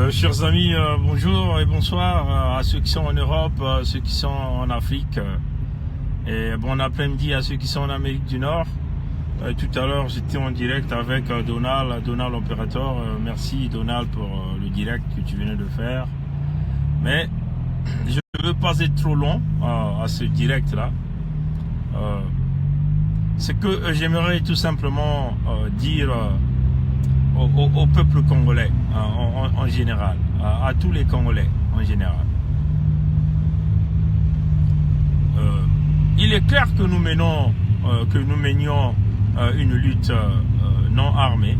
Chers amis, bonjour et bonsoir à ceux qui sont en Europe, à ceux qui sont en Afrique et bon après-midi à ceux qui sont en Amérique du Nord. Tout à l'heure j'étais en direct avec Donald opérateur. Merci Donald pour le direct que tu venais de faire. Mais je ne veux pas être trop long à ce direct là. C'est que j'aimerais tout simplement dire au peuple congolais en général, à tous les Congolais en général. Il est clair que nous menions une lutte non armée,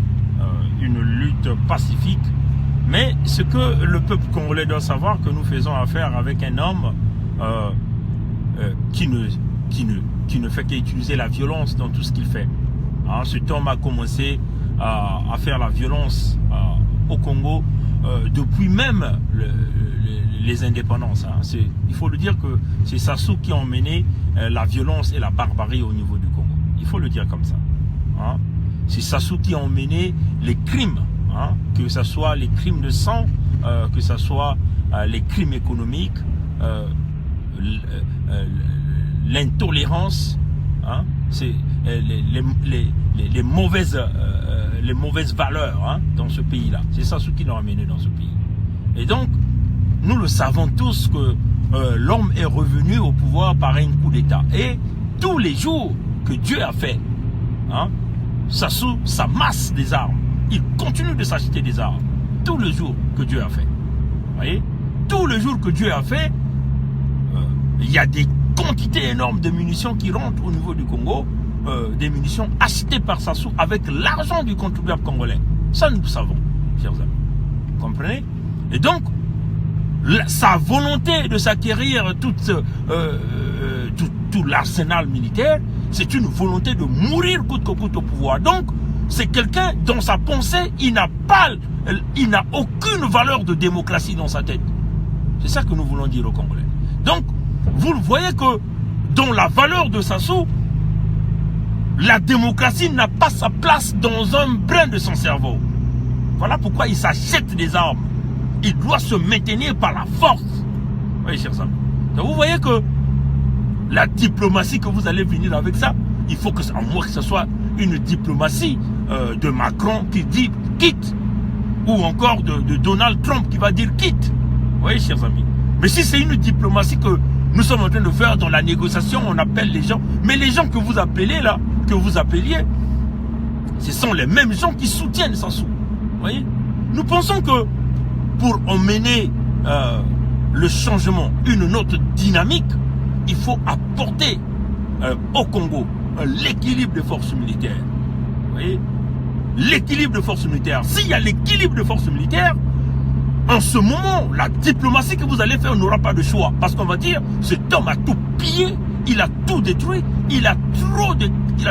une lutte pacifique, mais ce que le peuple congolais doit savoir, que nous faisons affaire avec un homme qui ne fait qu'utiliser la violence dans tout ce qu'il fait. Cet homme a commencé à faire la violence au Congo depuis même les indépendances. Il faut le dire que c'est Sassou qui a emmené la violence et la barbarie au niveau du Congo. Il faut le dire comme ça. C'est Sassou qui a emmené les crimes, que ce soit les crimes de sang, que ce soit les crimes économiques, l'intolérance, c'est les mauvaises valeurs dans ce pays-là. C'est ça ce qui l'a amené dans ce pays. Et donc, nous le savons tous que l'homme est revenu au pouvoir par un coup d'État. Et tous les jours que Dieu a fait, Sassou s'amasse des armes. Il continue de s'acheter des armes. Tous les jours que Dieu a fait. Vous voyez? Tous les jours que Dieu a fait, il y a des quantités énormes de munitions qui rentrent au niveau du Congo. Des munitions achetées par Sassou avec l'argent du contribuable congolais. Ça, nous le savons, chers amis. Vous comprenez? Et donc, sa volonté de s'acquérir tout l'arsenal militaire, c'est une volonté de mourir coûte que coûte au pouvoir. Donc, c'est quelqu'un dans sa pensée, il n'a aucune valeur de démocratie dans sa tête. C'est ça que nous voulons dire aux Congolais. Donc, vous voyez que dans la valeur de Sassou, la démocratie n'a pas sa place dans un brin de son cerveau. Voilà pourquoi il s'achète des armes. Il doit se maintenir par la force. Oui, chers amis. Donc vous voyez que la diplomatie que vous allez venir avec ça, il faut que, à moins que ce soit une diplomatie de Macron qui dit quitte, ou encore de Donald Trump qui va dire quitte. Vous voyez, chers amis. Mais si c'est une diplomatie que nous sommes en train de faire dans la négociation, on appelle les gens. Mais les gens que vous appelez là, que vous appeliez, ce sont les mêmes gens qui soutiennent Sassou. Vous voyez? Nous pensons que pour emmener le changement, une autre dynamique, il faut apporter au Congo l'équilibre des forces militaires. Vous voyez? L'équilibre des forces militaires. S'il y a l'équilibre des forces militaires, en ce moment, la diplomatie que vous allez faire n'aura pas de choix. Parce qu'on va dire, cet homme a tout pillé, il a tout détruit, il a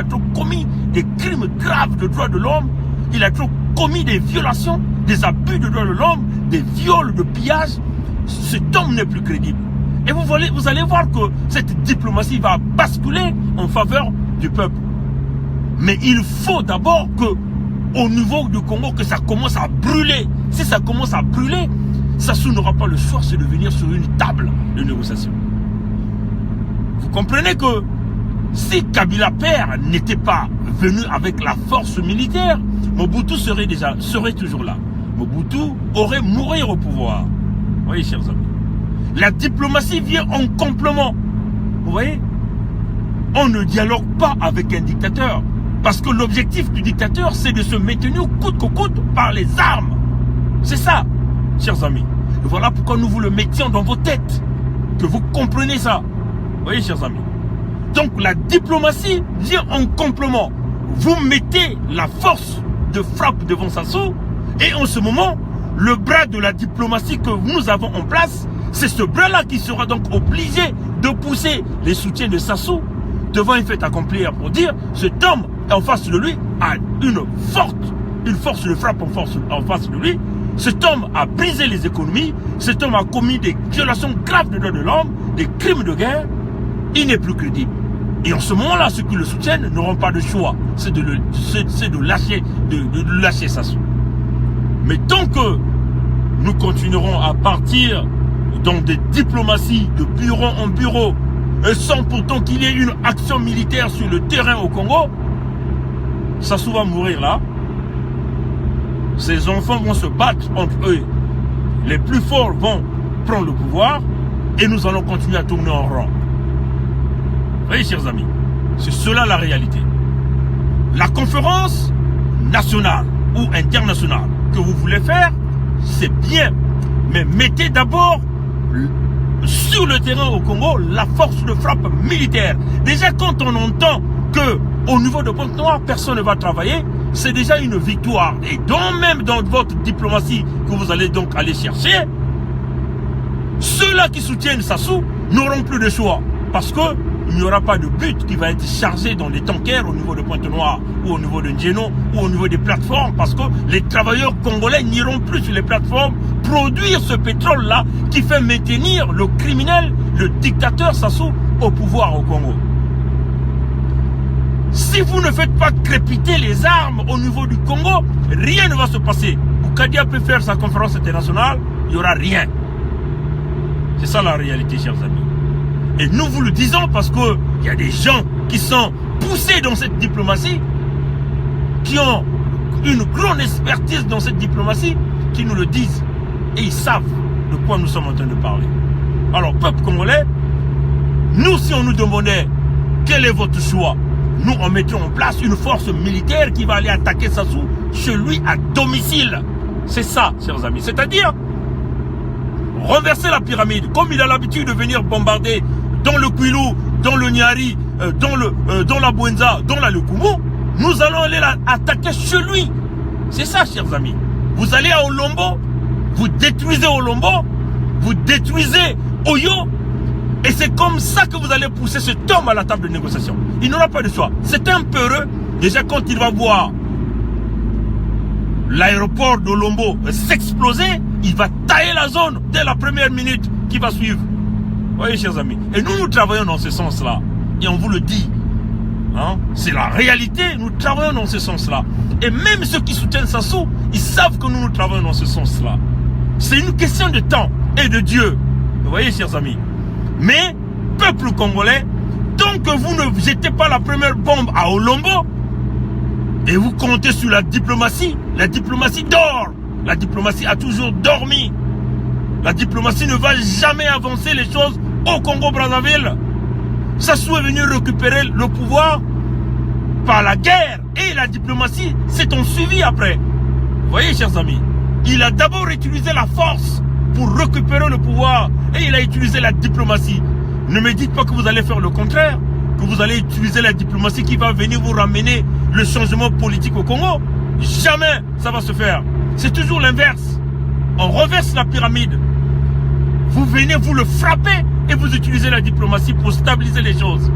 trop commis des crimes graves de droits de l'homme, il a trop commis des violations, des abus de droits de l'homme, des viols, de pillage. Cet homme n'est plus crédible. Et vous allez voir que cette diplomatie va basculer en faveur du peuple. Mais il faut d'abord que, au niveau du Congo, que ça commence à brûler. Si ça commence à brûler, Sassou n'aura pas le choix, c'est de venir sur une table de négociation. Vous comprenez que si Kabila père n'était pas venu avec la force militaire, Mobutu serait toujours là. Mobutu aurait mouru au pouvoir. Vous voyez, chers amis. La diplomatie vient en complément. Vous voyez? On ne dialogue pas avec un dictateur. Parce que l'objectif du dictateur, c'est de se maintenir coûte que coûte par les armes. C'est ça, chers amis. Et voilà pourquoi nous vous le mettions dans vos têtes. Que vous comprenez ça. Vous voyez, chers amis. Donc la diplomatie vient en complément. Vous mettez la force de frappe devant Sassou. Et en ce moment, le bras de la diplomatie que nous avons en place, c'est ce bras-là qui sera donc obligé de pousser les soutiens de Sassou devant un fait accompli pour dire cet homme en face de lui a une force de frappe en face de lui. Cet homme a brisé les économies, cet homme a commis des violations graves de droits de l'homme, des crimes de guerre. Il n'est plus crédible. Et en ce moment-là, ceux qui le soutiennent n'auront pas de choix. C'est de lâcher Sassou. Mais tant que nous continuerons à partir dans des diplomaties de bureau en bureau, et sans pourtant qu'il y ait une action militaire sur le terrain au Congo, Sassou va mourir là. Ses enfants vont se battre entre eux. Les plus forts vont prendre le pouvoir et nous allons continuer à tourner en rond. Vous voyez, chers amis, c'est cela la réalité. La conférence nationale ou internationale que vous voulez faire, c'est bien. Mais mettez d'abord sur le terrain au Congo la force de frappe militaire. Déjà, quand on entend que au niveau de Pointe-Noire, personne ne va travailler, c'est déjà une victoire. Et donc même dans votre diplomatie que vous allez donc aller chercher, ceux-là qui soutiennent Sassou n'auront plus de choix. Parce que il n'y aura pas de but qui va être chargé dans les tankers au niveau de Pointe-Noire ou au niveau de Ndjeno ou au niveau des plateformes, parce que les travailleurs congolais n'iront plus sur les plateformes produire ce pétrole-là qui fait maintenir le criminel, le dictateur Sassou au pouvoir au Congo. Si vous ne faites pas crépiter les armes au niveau du Congo, rien ne va se passer. Boukadia peut faire sa conférence internationale, il n'y aura rien. C'est ça la réalité, chers amis. Et nous vous le disons parce qu'il y a des gens qui sont poussés dans cette diplomatie, qui ont une grande expertise dans cette diplomatie, qui nous le disent. Et ils savent de quoi nous sommes en train de parler. Alors, peuple congolais, nous, si on nous demandait quel est votre choix, nous, on mettrait en place une force militaire qui va aller attaquer Sassou chez lui à domicile. C'est ça, chers amis. C'est-à-dire, renverser la pyramide, comme il a l'habitude de venir bombarder dans le Kwilu, dans le Nyari, dans la Bwenza, dans la Lukumu, nous allons aller attaquer chez lui. C'est ça, chers amis. Vous allez à Olombo, vous détruisez Olombo, vous détruisez Oyo, et c'est comme ça que vous allez pousser cet homme à la table de négociation. Il n'aura pas de choix. C'est un peureux. Déjà, quand il va voir l'aéroport d'Olombo s'exploser, il va tailler la zone dès la première minute qui va suivre. Vous voyez, chers amis. Et nous, nous travaillons dans ce sens-là. Et on vous le dit. Hein? C'est la réalité. Nous travaillons dans ce sens-là. Et même ceux qui soutiennent Sassou, ils savent que nous travaillons dans ce sens-là. C'est une question de temps et de Dieu. Vous voyez, chers amis. Mais, peuple congolais, tant que vous ne jetez pas la première bombe à Olombo, et vous comptez sur la diplomatie dort. La diplomatie a toujours dormi. La diplomatie ne va jamais avancer les choses au Congo-Brazzaville. Sassou est venu récupérer le pouvoir par la guerre. Et la diplomatie s'est en suivi après. Vous voyez, chers amis, il a d'abord utilisé la force pour récupérer le pouvoir. Et il a utilisé la diplomatie. Ne me dites pas que vous allez faire le contraire. Que vous allez utiliser la diplomatie qui va venir vous ramener le changement politique au Congo. Jamais ça va se faire. C'est toujours l'inverse. On reverse la pyramide. Vous venez, vous le frappez et vous utilisez la diplomatie pour stabiliser les choses.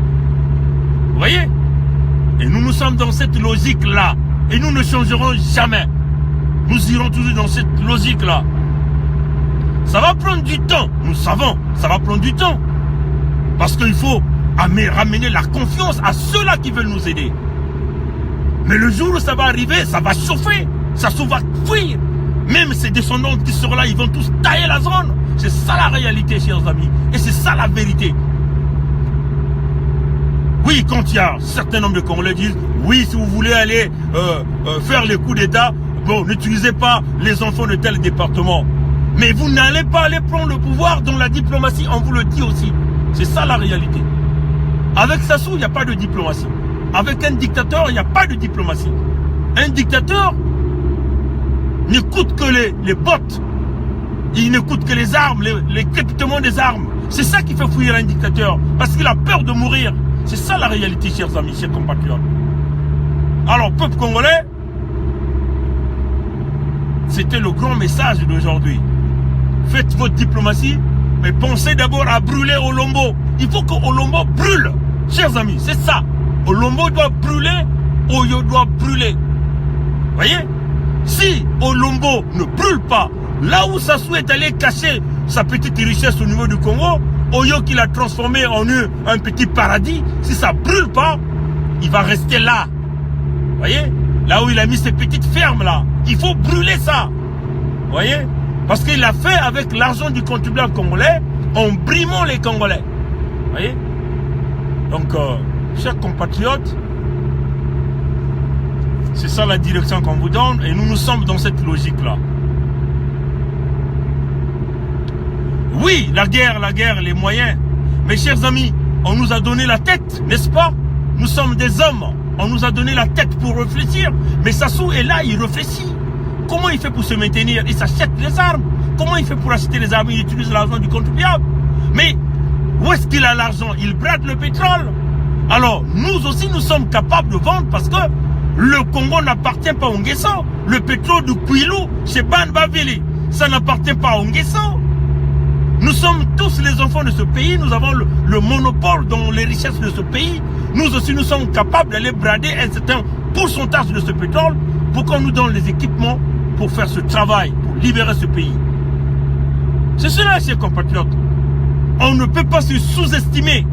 Vous voyez? Et nous sommes dans cette logique-là. Et nous ne changerons jamais. Nous irons toujours dans cette logique-là. Ça va prendre du temps. Nous savons, ça va prendre du temps. Parce qu'il faut ramener la confiance à ceux-là qui veulent nous aider. Mais le jour où ça va arriver, ça va chauffer. Ça va fuir. Même ces descendants qui seront là, ils vont tous tailler la zone. C'est ça la réalité, chers amis. Et c'est ça la vérité. Oui, quand il y a un certain nombre de Congolais qui disent, oui, si vous voulez aller faire les coups d'État, bon, n'utilisez pas les enfants de tel département. Mais vous n'allez pas aller prendre le pouvoir dans la diplomatie, on vous le dit aussi. C'est ça la réalité. Avec Sassou, il n'y a pas de diplomatie. Avec un dictateur, il n'y a pas de diplomatie. Un dictateur n'écoute que les bottes. Il n'écoute que les armes, les crépitements des armes. C'est ça qui fait fuir un dictateur. Parce qu'il a peur de mourir. C'est ça la réalité, chers amis, chers compatriotes. Alors, peuple congolais, c'était le grand message d'aujourd'hui. Faites votre diplomatie, mais pensez d'abord à brûler Olombo. Il faut que Olombo brûle. Chers amis, c'est ça. Olombo doit brûler, Oyo doit brûler. Voyez? Si Olombo ne brûle pas, là où Sassou est allé cacher sa petite richesse au niveau du Congo, Oyo qui l'a transformé en un petit paradis, si ça ne brûle pas, il va rester là. Voyez? Là où il a mis ses petites fermes là. Il faut brûler ça. Voyez? Parce qu'il a fait avec l'argent du contribuable congolais en brimant les Congolais. Vous voyez? Donc, chers compatriotes, c'est ça la direction qu'on vous donne et nous sommes dans cette logique-là. Oui, la guerre, les moyens. Mes chers amis, on nous a donné la tête, n'est-ce pas? Nous sommes des hommes. On nous a donné la tête pour réfléchir. Mais Sassou est là, il réfléchit. Comment il fait pour se maintenir? Il s'achète les armes. Comment il fait pour acheter les armes? Il utilise l'argent du contribuable. Mais où est-ce qu'il a l'argent? Il brade le pétrole. Alors, nous aussi, nous sommes capables de vendre parce que le Congo n'appartient pas au Nguesso. Le pétrole du Kwilu, chez Banbavili, ça n'appartient pas au Nguesso. Nous sommes tous les enfants de ce pays. Nous avons le monopole dans les richesses de ce pays. Nous aussi, nous sommes capables d'aller brader un certain pourcentage de ce pétrole pour qu'on nous donne les équipements pour faire ce travail, pour libérer ce pays. C'est cela, chers compatriotes. On ne peut pas se sous-estimer.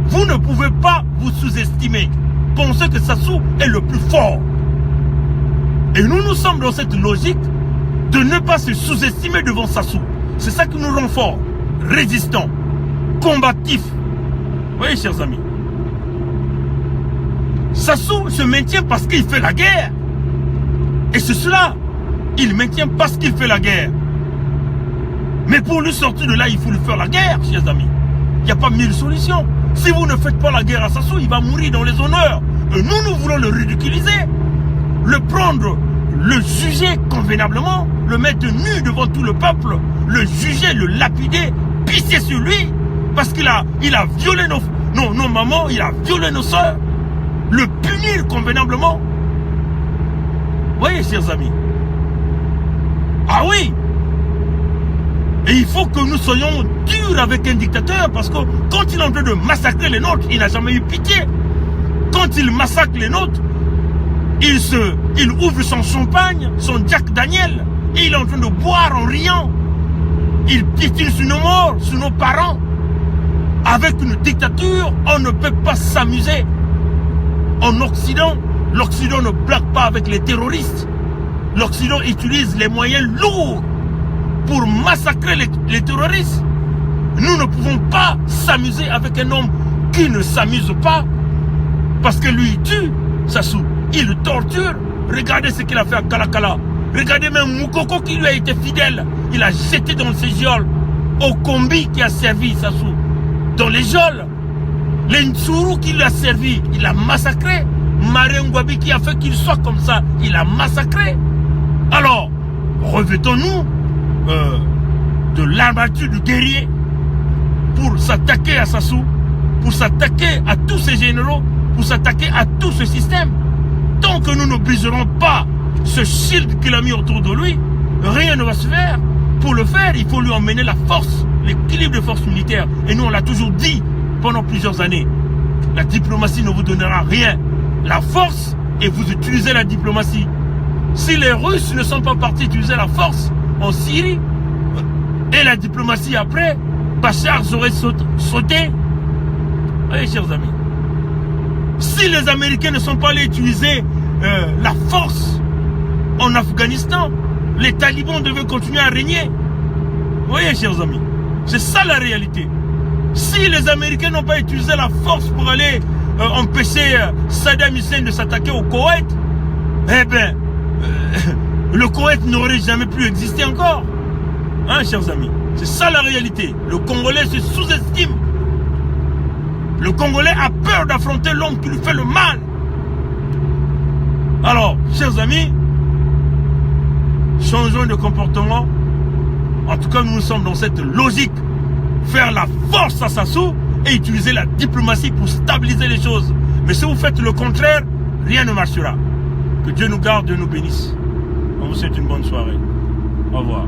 Vous ne pouvez pas vous sous-estimer. Pensez que Sassou est le plus fort. Et nous sommes dans cette logique de ne pas se sous-estimer devant Sassou. C'est ça qui nous rend forts, résistants, combatifs. Vous voyez, chers amis. Sassou se maintient parce qu'il fait la guerre. Et c'est cela. Il maintient parce qu'il fait la guerre. Mais pour lui sortir de là, il faut lui faire la guerre, chers amis. Il n'y a pas mille solutions. Si vous ne faites pas la guerre à Sassou, il va mourir dans les honneurs. Et nous voulons le ridiculiser. Le prendre, le juger convenablement, le mettre nu devant tout le peuple, le juger, le lapider, pisser sur lui, parce qu'il a violé nos mamans, il a violé nos soeurs, le punir convenablement. Vous voyez, chers amis. Ah oui. Et il faut que nous soyons durs avec un dictateur, parce que quand il est en train de massacrer les nôtres, il n'a jamais eu pitié. Quand il massacre les nôtres, il ouvre son champagne, son Jack Daniel, et il est en train de boire en riant. Il piétine sur nos morts, sur nos parents. Avec une dictature, on ne peut pas s'amuser. En Occident, l'Occident ne blague pas avec les terroristes. L'Occident utilise les moyens lourds pour massacrer les terroristes. Nous ne pouvons pas s'amuser avec un homme qui ne s'amuse pas, parce que lui il tue, Sassou, il le torture. Regardez ce qu'il a fait à Kalakala. Regardez même Moukoko qui lui a été fidèle. Il a jeté dans ses geôles. Au combi qui a servi Sassou, dans les geôles. Les Ntsuru qui lui a servi, il a massacré. Maré Ngouabi qui a fait qu'il soit comme ça, il a massacré. Alors, revêtons-nous de l'armature du guerrier pour s'attaquer à Sassou, pour s'attaquer à tous ces généraux, pour s'attaquer à tout ce système. Tant que nous ne briserons pas ce shield qu'il a mis autour de lui, rien ne va se faire. Pour le faire, il faut lui emmener la force, l'équilibre de force militaire. Et nous, on l'a toujours dit pendant plusieurs années. La diplomatie ne vous donnera rien. La force, et vous utilisez la diplomatie. Si les Russes ne sont pas partis utiliser la force en Syrie, et la diplomatie après, Bachar aurait sauté. Allez, chers amis. Si les Américains ne sont pas allés utiliser la force en Afghanistan, les talibans devaient continuer à régner. Vous voyez, chers amis, c'est ça la réalité. Si les Américains n'ont pas utilisé la force pour aller empêcher Saddam Hussein de s'attaquer au Koweït, eh bien, le Koweït n'aurait jamais pu exister encore. Hein, chers amis, c'est ça la réalité. Le Congolais se sous-estime. Le Congolais a peur d'affronter l'homme qui lui fait le mal. Alors, chers amis, changeons de comportement. En tout cas, nous sommes dans cette logique. Faire la force à Sassou et utiliser la diplomatie pour stabiliser les choses. Mais si vous faites le contraire, rien ne marchera. Que Dieu nous garde, Dieu nous bénisse. On vous souhaite une bonne soirée. Au revoir.